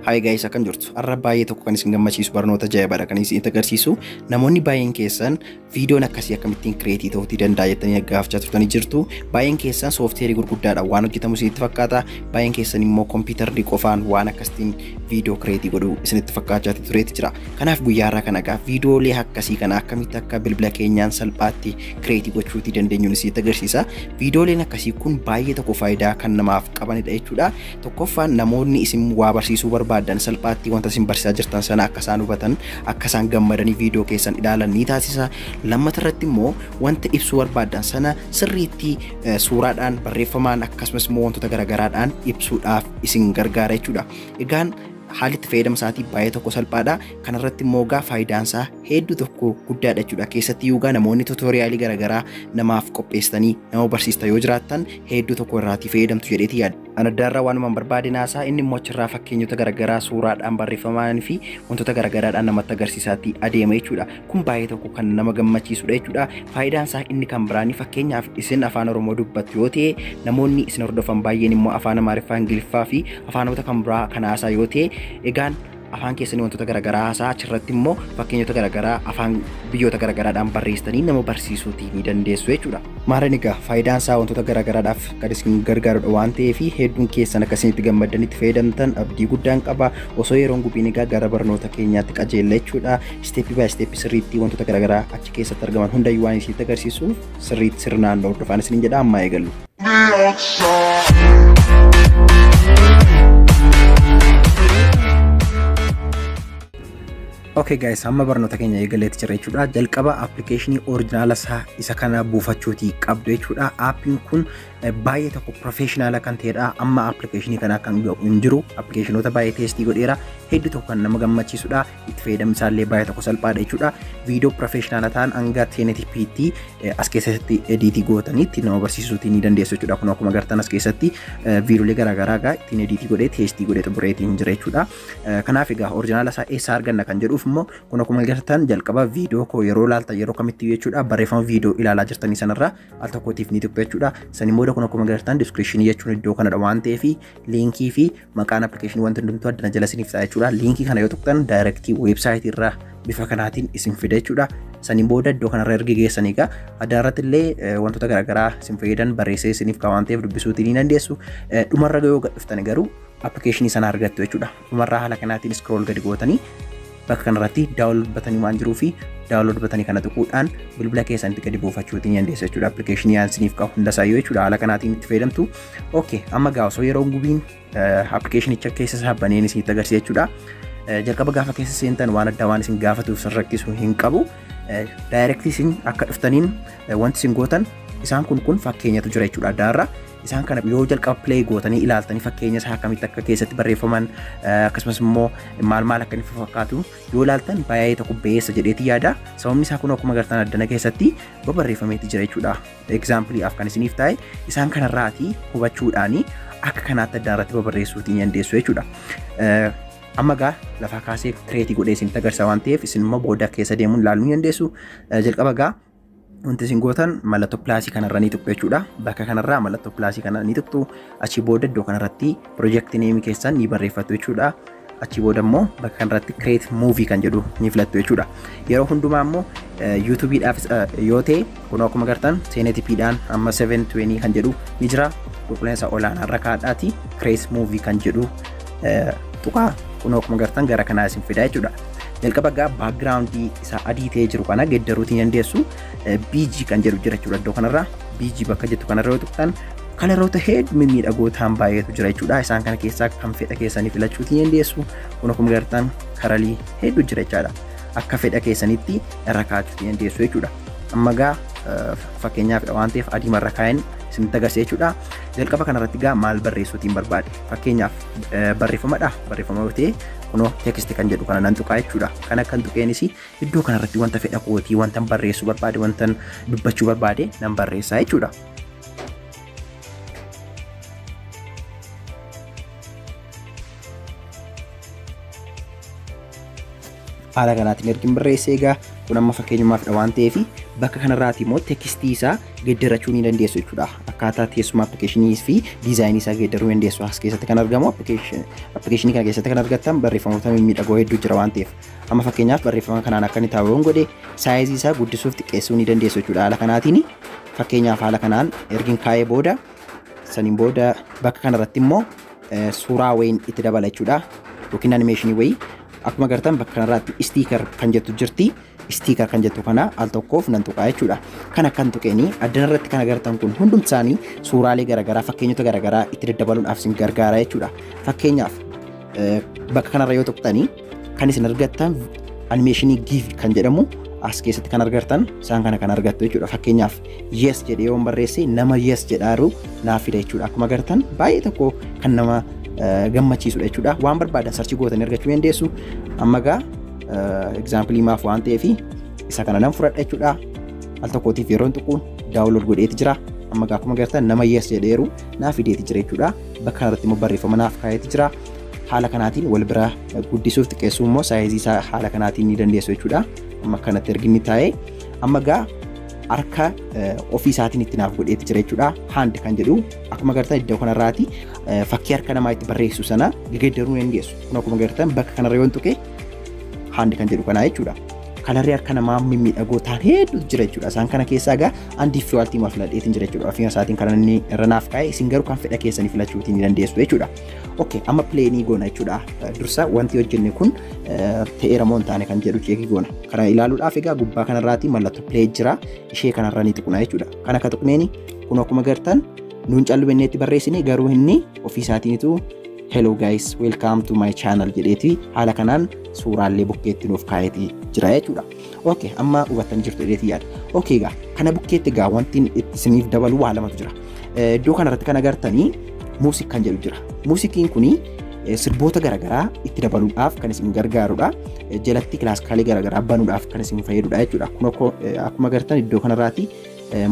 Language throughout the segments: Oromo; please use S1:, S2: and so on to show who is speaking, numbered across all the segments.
S1: Hi guys, akan jirtu. Har'a baay'ee tokko kan isin gammachiisu barnoota ajaa'ibaadha kan isin agarsiisu. Namoonni baay'een keessan viidiyoon akkasii akkamittiin kireetii ta'uu danda'a jettanii gaafachaa turtanii jirtu. Baay'een keessan soofteerii gurguddaadhaan waan hojjetamu isinitti fakkaata. Baay'een keessan immoo kompiitarri qofaan waan akkasiin viidiyoo kireetii godhuu isinitti fakkaachaa tureeti jira. Kanaaf guyyaa har'aa kana egaa viidiyoolee akkasii kana akkamitti akka bilbila keenyaan salphaatti kireetii gochuu dandeenyu isinitti agarsiisa. Viidiyooleen akkasii kun baay'ee tokko faayidaa kan namaaf qabanidha jechuudha. Tokkoffaan namoonni isin waa barsiisuu barbaadan salphaatti wanta isin barsiisaa jirtan sana akka isaan hubatan, akka isaan gammadanii viidiyoo keessan ilaalan ni taasisa. Lammataa irratti immoo wanta ibsuu barbaadan sana sirriitti suuraadhaan, barreeffamaan akkasumas immoo wantoota garaagaraadhaan ibsuudhaaf isin gargaara jechuudha. Egaan haalli itti fayyadama isaatii baay'ee tokko salphaadha. Kana irratti immoo faayidaan isaa hedduu tokko guddaadha jechuudha. Keessatti namoonni tuutoriyaalii garaagaraa namaaf qopheessanii nama barsiistan yoo jiraattan hedduu tokko irraatii fayyadamtu jedheeti yaada. Ana darra waanuma barbaadinaasaa inni immoo achirraa fakkeenyota garaagaraa suuraadhaan, barreeffamaan fi wantoota garaagaraadhaan namatti agarsiisaatti adeema jechuudha. Kun baay'ee tokko kan nama gammachiisudha jechuudha. Faayidaan isaa inni kan biraanii fakkeenyaaf isin afaan Oromoo dubbattu yoo ta'e namoonni isin hordofan baay'een immoo afaan Amaariffaa, Ingiliffaa fi afaanota kan biraa kan haasaa yoo ta'e egaan afaan keessanii wantoota garaagaraa haasaa achirratti immoo fakkeenyota garaagaraa afaan biyyoota garaagaraadhaan barreessanii nama barsiisuutii ni dandeessu jechuudha. Maaran egaa faayidaan isaa wantoota garaagaraadhaaf kan isin gargaarudha waan ta'eef hedduun keessan akkasitti gammadanitti fayyadamtan abdii guddaan qaba. Osoo yeroon gubiin egaa gara barnoota keenyaatti qajeella jechuudha. Steepii baay steepii sirriitti wantoota garaagaraa achi keessatti argaman hundayyuu waan isinitti agarsiisuuf sirriitti sirnaan hordofaa isiniin jedha. Amma eegallu. Okay guys, amma barnoota keenya eegaleetti jira jechuudha. Jalqaba applicationii originala isa kana buufachuutii qabdu jechuudha. Appiin kun baay'ee tokko professional kan ta'edha. Amma applicationii kana kan hin jiru. Applicationoota baay'ee testii godheera. Hedduu tokko kan nama gammachiisudha. Itti fayyadamni isaallee baay'ee tokko salphaadha jechuudha. Viidiyoo professional ta'an hanga 1080p as keessatti ediitii gootaniitti nama barsiisuutii ni dandeessu jechuudha. Kun akkuma agartan as keessatti viidiyoolee garaagaraa ittiin ediitii godhee testii godhee xumureetii hin jira jechuudha. Kanaaf egaa originala isaa eessaa arganna kan jedhuuf immoo kun akkuma agartan jalqaba viidiyoo koo yeroo ilaaltan yeroo kamitti jechuudha barreeffama viidiyoo ilaalaa jirtanii sanarraa al tokkootiif ni tuqxu jechuudha. Saniin booda kun akkuma agartan description jechuun iddoo kanadha waan ta'eef liinkii fi maqaan application wanta hundumtuu addana jala isiniif ta'a jechuudha. Liinkii kana yoo tuqxan daayirektii weebsaayitii irraa bifa kanaatiin isin fida jechuudha. Saniin booda iddoo kanarra erga geessanii egaa addaarratti illee wantoota garaagaraa isin fayyadan barreessee isiniif qaba waan ta'eef dubbisuutii ni dandeessu. Dhumarra yoo dhuftan garuu application sana argattu jechuudha. Dhumarraa haala kanaatiin scroll gadi gootanii bakka kanarratti daawunlood batanii waan jiruu fi daawunlood batanii kana tuquudhaan bilbila keessanitti gadi buufachuutii ni dandeessu jechuudha. Applicationii isiniif qabu hundasaayyuu jechuudha. Haala kanaatiin itti fayyadamtu. Okay, amma gaa osoo yeroo gubiin applicationicha keessa saabbaneen isinitti agarsiisa jechuudha. Jalqaba gaafa keessa seentan waan addaa waan isin gaafatuuf isin rakkisu hin qabu. Daayirektii isin akka dhuftaniin wanti isin gootan isaan kun fakkeenyatu jira jechuudha addaarra. Isaan kana yoo jalqaba play gootanii ilaaltanii fakkeenya isaa akkamitti akka keessatti barreeffaman akkasumas immoo maal akka inni fakkaatu yoo ilaaltan baay'ee tokko beessa jedheeti yaada. Sababni isaa kun akkuma agartan addana keessatti barreeffameeti jira jechuudha. Example-iif kan isiniif taa'e isaan kanarraatii hubachuudhaanii akka kanaatti addaarratti barreessuutii dandeessu jechuudha. Amma gaa lafaa kaasee kireetii godhee isinitti agarsiisa waan ta'eef isin immoo booda keessa deemuun ilaaluu ni dandeessu. Jalqaba gaa wanti isin gootan mallattoo pilaasii kanarra ni tuqxu jechuudha. Bakka kanarraa mallattoo pilaasii kana ni tuqxu. Achi booda iddoo kanarratti piroojeektii neemii keessan ni barreeffatu jechuudha. Achi booda immoo bakka kanarratti create movie kan jedhu ni filattu jechuudha. Yeroo hundumaa immoo YouTube'dhaaf yoo ta'e kun akkuma agartan 1080pdhaan amma 720 kan jedhu ni jira. Qulqullinsa olaanaa irra kaa'aadhaati create movie kan jedhu tuqaa kun akkuma agartan gara kanaa isin fida jechuudha. Jalqaba gaa backgroundii isaa adii ta'ee jiru kana geddaruutii dandeessu. BG kan jedhu jira jechuudha iddoo kanarraa. BG bakka jettu kanarra yoo tuqxan kalaroota hedduu mimmiidhagoo ta'an baay'eetu jira jechuudha. Isaan kana keessaa kan fedha keessanii filachuutii dandeessu. Kun akkuma agartan karalii hedduu jira jechaadha. Akka fedha keessanitti irra kaa'achuutii dandeessu jechuudha. Amma gaa fakkeenyaaf waan ta'eef adii marra kaa'een isinitti agarsiisa jechuudha. Jalqaba kanarratti gaa maal barreessuutiin barbaade? Fakkeenyaaf barreeffamadha. Barreeffama yoo ta'e kunoo tekstii kan jedhu kana nan tuqaa jechuudha. Kan akkan tuqeenis iddoo kanarratti wanta fedha kootii wanta barreessuu barbaade wanta dubbachuu barbaade nan barreessaa jechuudha. Haala kanaatiin ergin barreessee egaa kun amma fakkeenyummaafidha waan ta'eef bakka kanarraati immoo tekstii isaa geddarachuu ni dandeessu jechuudha. akkaataa teessuma appilikeeshinii fi diizaayinii isaa geeddaruu dandeessu as keessatti kan argamu. Appilikeeshinii kana keessatti kan argattan barreeffamoota mimmiidhagoo hedduu jira waan ta'eef. Amma fakkeenyaaf barreeffama kanaan akka inni taa'u godhe saayizii isaa guddisuuf xiqqeessuu ni dandeessu jechuudha. Haala kanaatiin fakkeenyaaf haala kanaan ergin kaa'ee booda saniin booda bakka kanarratti immoo suuraa wayiin itti dabala jechuudha. Yookiin animeeshinii wayii akkuma agartan bakka kanarratti stiikar kan jettu jirti. Stiikar kan jettu kana al tokkoof nan tuqaa jechuudha. Kan akkan tuqeeni addana irratti kan agartan kun hundumti isaanii suuraalee garaagaraa fakkeenyota garaagaraa itti daddabaluudhaaf isin gargaara jechuudha. Fakkeenyaaf bakka kanarra yoo tuqxanii kan isin argattan animeeshinii giif kan jedhamu as keessatti kan argattan isaan kana kan argattu jechuudha. Fakkeenyaaf yes jedhee yoo barreesse nama yes jedhaaru naaf fida jechuudha. Akkuma agartan baay'ee tokko kan nama gammachiisudha jechuudha. Waan barbaadan sarchii gootanii argachuu dandeessu. Amma gaa example maaf waan ta'eef isa kana nan fudhadha jechuudha. Al tokkootiif yeroo tuquun daawunlood godheeti jira. Amma gaa akkuma agartan nama yes jedheeru naaf fideeti jira jechuudha. Bakka kanarratti immoo barreeffama naaf kaa'eeti jira. Haala kanaatiin wal bira guddisuuf xiqqeessuu immoo saayizii isaa haala kanaatiin ni dandeessu jechuudha. Amma kanatti erginni taa'ee amma gaa harka ofii isaatiin itti naaf godheeti jira jechuudha. Hand kan jedhu akkuma agartan iddoo kanarraati fakkii harka namaa itti barreessu sana geeddaruu dandeessu. Kun akkuma agartan bakka kanarra yoo tuqe hand kan jedhu kanaa jechuudha. Kalarri harka namaa mimmiidhagoo ta'an hedduutu jira jechuudha. Isaan kana keessaa gaa andii fi waaltii maaf filadheetiin jira jechuudha. Ofii isaatiin kan inni irra naaf kaa'e isin garuu kan fedha keessanii filachuutiin ni dandeessu jechuudha. Okay, amma pleenii goona jechuudha. Dursa wanti hojjenne kun ta'eera moo hin taane kan jedhu cheekii goona. Kana ilaaluudhaaf egaa gubbaa kanarraati mallattoo pilee jira. Ishee kanarra ni tuqna jechuudha. Kana akka tuqneeni kun akkuma agartan nuun callubenneetti barreessine garuu inni ofii isaatiinitu hello guys welcome to my channel jedheeti haala kanaan suuraalee bukkeetti nuuf kaa'eeti jira jechuudha. Okay, amma hubattanii jirtu jedheeti yaada. Okay gaa kana bukkeetti gaa wanti isiniif dabalu waa lamatu jira. Iddoo kanarratti kan agartanii muuziq kan jedhu jira. Muuziqiin kuni sirboota garaagaraa itti dabaluudhaaf kan isin gargaarudha. Jalatti kilaasikaalee garaagaraa banuudhaaf kan isin fayyadudha jechuudha. Kun akkuma agartan iddoo kanarraati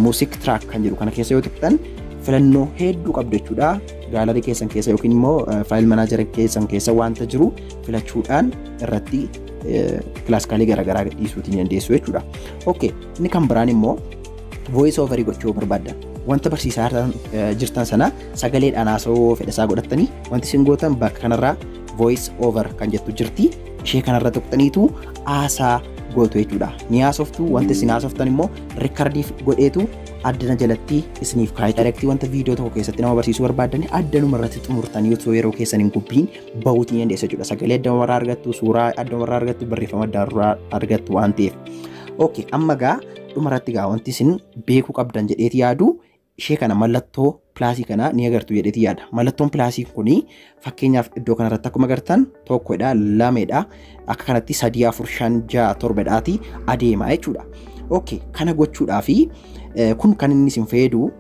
S1: muuziq track kan jedhu kana keessa yoo tuqxan filannoo hedduu qabdu jechuudha. Gaalarii keessan keessa yookiin immoo faayil manaajarii keessan keessa wanta jiru filachuudhaan irratti kilaasikaalee garaagaraa dhiisuutiin dandeessu jechuudha. Okay, inni kan biraan immoo voice over gochuu barbaaddan. Wanta barsiisaa jirtan sana sagaleedhaan haasa'uu fedhasaa godhattanii wanti isin gootan bakka kanarraa voice over kan jettu jirti. Ishee kanarra tuqxaniitu haasaa gootu jechuudha. Ni haasoftu wanti isin haasoftan immoo riikardii godheetu addana jalatti isiniif kaa'e. Directii wanta viidiyoo tokko keessatti nama barsiisuu barbaaddan addanuma irratti xumurtanii osoo yeroo keessan hin gubbiin bahuutiin dandeessu jechuudha. Sagalee adduma irraa argattu, suuraa adduma irraa argattu, barreeffama adduma argattu waan ta'eef. Okay, amma gaa dhumarratti gaa wanti isin beekuu qabdan jedheeti yaadu ishee kana mallattoo pilaasii kana ni agartu jedheeti yaada. Mallattoon pilaasii kuni fakkeenyaaf iddoo kanarratti akkuma agartan tokkodha, lameedha, akka kanatti 3, 4, 5, 6, 7dhaati adeema jechuudha. Okay, kana gochuudhaafi kun kan inni isin fayyadu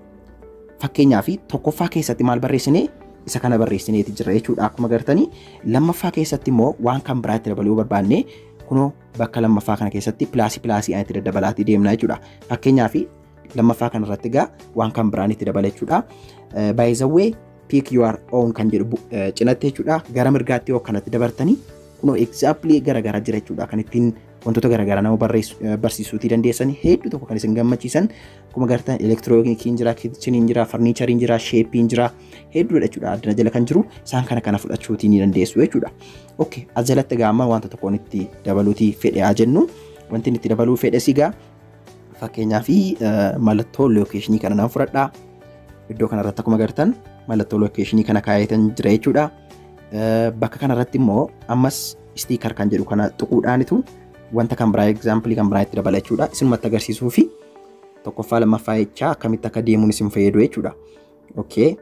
S1: fakkeenyaaf tokkoffaa keessatti maal barreessine isa kana barreessineeti jira jechuudha. Akkuma agartanii lammaffaa keessatti immoo waan kan biraatti dabaluu barbaanne kunoo bakka lammaffaa kana keessatti pilaasii itti daddabalaati deemna jechuudha. Fakkeenyaaf lammaffaa kanarratti egaa waan kan biraan itti dabala jechuudha. By the way pick your own kan jedhu cinatti jechuudha. Gara mirgaatti yoo kanatti dabartanii kunoo example garaagaraa jira jechuudha. Kan ittiin wantoota garaagaraa nama barsiisuutii dandeessan hedduu tokko kan isin gammachiisan akkuma agartan elektiroonikiin jira, kichiniin jira, farniichariin jira, sheepiin jira hedduudha jechuudha. Addana jala kan jiru isaan kana fudhachuutii ni dandeessu jechuudha. Okay, as jalatti egaa amma wanta tokkoon itti dabaluutii fedhe haa jennu wanti itti dabaluu fedhe sigaa fakkeenyaaf mallattoo lookeeshinii kana nan fudhadhaa. Iddoo kanarratti akkuma agartan mallattoo lookeeshinii kana kaa'eetan jira jechuudha. Bakka kanarratti immoo ammas stiikar kan jedhu kana tuquudhaanitu wanta kan biraa example kan biraa itti dabala jechuudha. Isinumatti agarsiisuu fi tokkoffaa lammaffaa jechaa akkamitti akka deemuun isin fayyadu jechuudha. Okay.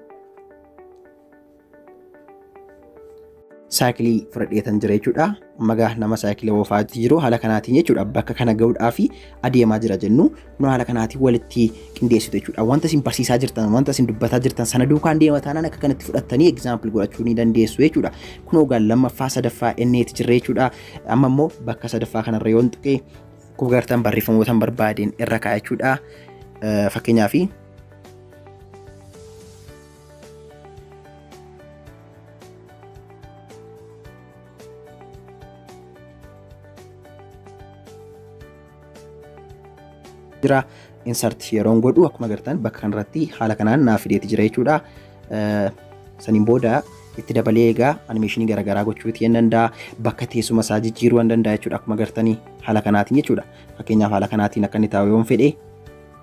S1: Saayikilii fudhadheetan jira jechuudha. Amma nama saayikilii oofaati jiru haala kanaatiin jechuudha. Bakka kana gahuudhaaf adeemaa jira jennu kun haala kanaatiin walitti qindeessitu jechuudha. Wanta isin barsiisaa jirtan, wanta isin dubbataa jirtan sana duukaan deema taanaan akka kanatti fudhattanii example godhachuu ni dandeessu jechuudha. Kun ogaan lammaffaa sadaffaa enneeti jira jechuudha. Amma immoo bakka sadaffaa kanarra yoo tuqe akkuma agartan barreeffamoota barbaadeen irra kaa'a jechuudha. Fakkeenyaaf jira insert yeroon godhu akkuma agartan bakka kanarratti haala kanaan naaf fideeti jira jechuudha. Saniin booda itti dabalee egaa animeeshinii garaagaraa gochuuti hin danda'a. Bakka teessuma isaa jijjiiruu hin danda'a jechuudha akkuma agartanii haala kanaatiin jechuudha. Fakkeenyaaf haala kanaatiin akka inni taa'u yoo fedhe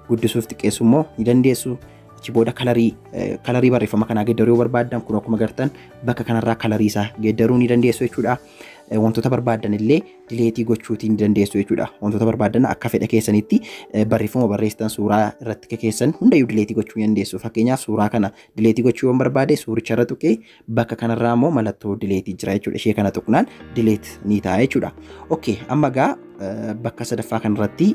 S1: guddisuuf xiqqeessu immoo ni dandeessu. Achi booda kalarii barreeffama kanaa geeddaruu yoo barbaaddan kun akkuma agartan bakka kanarraa kalarii isaa geeddaruu ni dandeessu jechuudha. Wantoota barbaadan illee dileetii gochuutii ni dandeessu jechuudha. Wantoota barbaadan akka fedha keessanitti barreeffama barreessitan suuraa irratti keessan hundayyuu dileetii gochuu ni dandeessu. Fakkeenyaaf suuraa kana dileetii gochuu yoo barbaade suuricha irra tuqee bakka kanarraa immoo mallattoo dileetii jira jechuudha. Ishee kana tuqnaan dileet ni ta'a jechuudha. Okay, amma gaa bakka sadaffaa kanarratti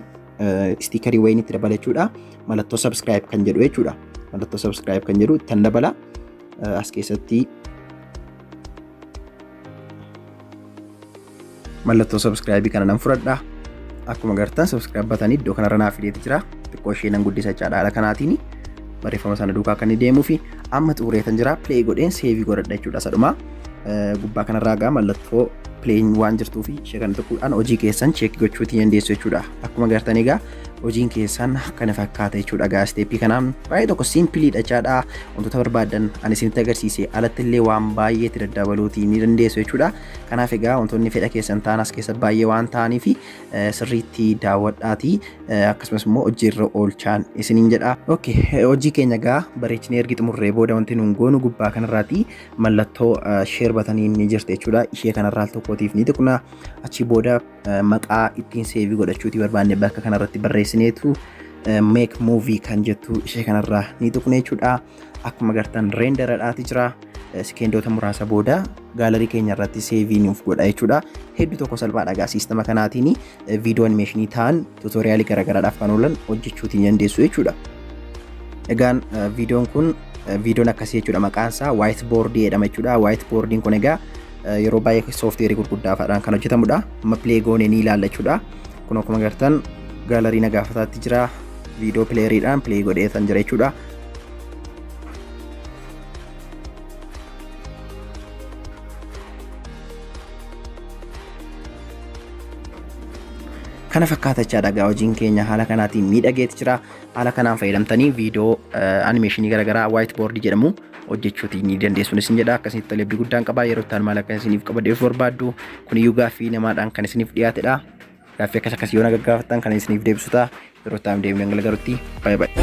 S1: stiikerii wayiin itti dabala jechuudha. Mallattoo subscribe kan jedhu jechuudha. Mallattoo subscribe kan jedhu tan dabala as keessatti mallattoo subscribe kana nan fudhadha. Akkuma agartan subscribe batanii iddoo kanarra naaf fideeti jira. Xiqqoo ishee nan guddisa jechaadha. Haala kanaatiin barreeffama sana duukaa kan inni deemuu fi amma xureetan jira. Play godheen save godhadha jechuudha. Sadhuma gubbaa kanarraa gaa mallattoo playing waan jirtuu fi ishee kana tuquudhaan hojii keessan check gochuutii dandeessu jechuudha. Akkuma agartan egaa hojiin keessan kana fakkaata jechuudha. Gaa steepii kanaan baay'ee tokko simpliidha jechaadha. Wantoota barbaadan ani isinitti agarsiise alatti illee waan baay'ee itti daddabaluutii ni dandeessu jechuudha. Kanaaf egaa wantoonni fedha keessan ta'an as keessa baay'ee waan ta'aniif sirriitti daawwadhaatii akkasumas immoo hojiirra oolchaan isiniin jedha. Okay, hojii keenya egaa bareechinee ergi xumurree booda wanti nuun goonu gubbaa kanarraati mallattoo share batanii ni jirti jechuudha. Ishee kanarraa tokkootiif ni tuqna. Achi booda maqaa ittiin seevii godhachuuti barbaanne bakka kanarratti barreessineetu make movie kan jettu ishee kanarraa ni tuqne jechuudha. Akkuma agartan renderadhaati jira. Sekendoota muraasa booda gaalarii keenya irratti seevii nuuf godha jechuudha. Hedduu tokko salphaadha gaa siistama kanaatiin viidiyoo animeeshinii ta'an tuutoriyaalii garaagaraadhaaf kan oolan hojjechuutii ni dandeessu jechuudha. Egaan viidiyoon kun viidiyoon akkasii jechuudha. Maqaan isaa whiteboard jedhama jechuudha. Whiteboardiin kun egaa yeroo baay'ee sooftiweerii gurguddaafaadhaan kan hojjetamudha. Amma play goonee ni ilaalla jechuudha. Kun akkuma agartan gaalarii na gaafataatti jira. Viidiyoo pileeriidhaan play godheetan jira jechuudha. Kana fakkaata jechaadha. Hojiin keenya haala kanaatiin miidhageeti jira. Haala kanaan fayyadamtanii viidiyoo animeeshinii garaagaraa whiteboard jedhamu hojjechuutii ni dandeessu isin jedha. Akkasitti talabbii guddaan qaba. Yeroo itti maal akka isiniif qabadee barbaaddu kun iyyuu gaaffii namaadhaan kan isiniif dhiyaatedha. Gaaffii akkasii yoo na gaggaafattan kan isiniif deebisu ta'a. Yeroo itti deemnee galagarutti bye bye.